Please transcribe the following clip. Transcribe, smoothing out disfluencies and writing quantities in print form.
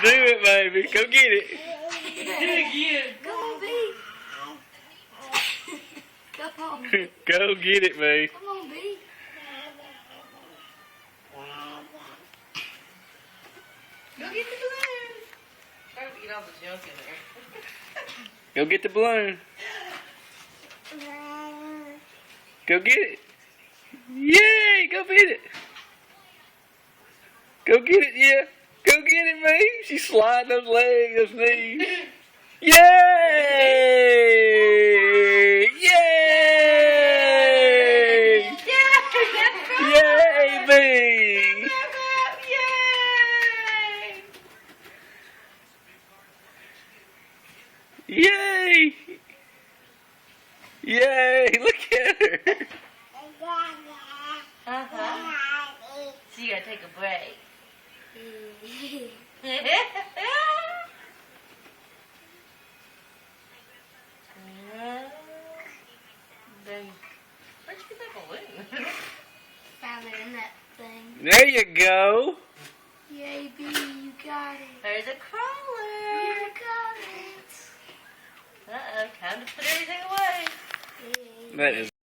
Do it, baby. Go get it. Do it again. Come on, B. Come on. Go get it, baby. Come on, B. Go get the balloon. Try to get all the junk in there. Go get the balloon. Go get it. Yay! Go get it. Go get it, yeah. Go get it, man. She's sliding those legs, those knees. Yay! Yay! Yay, B! Yay! Yay! Look at her. So you gotta take a break. Where'd you get that balloon? Found it in that thing. There you go. Yay, B, you got it. There's a crawler. You got it. Uh-oh, time to put everything away. That is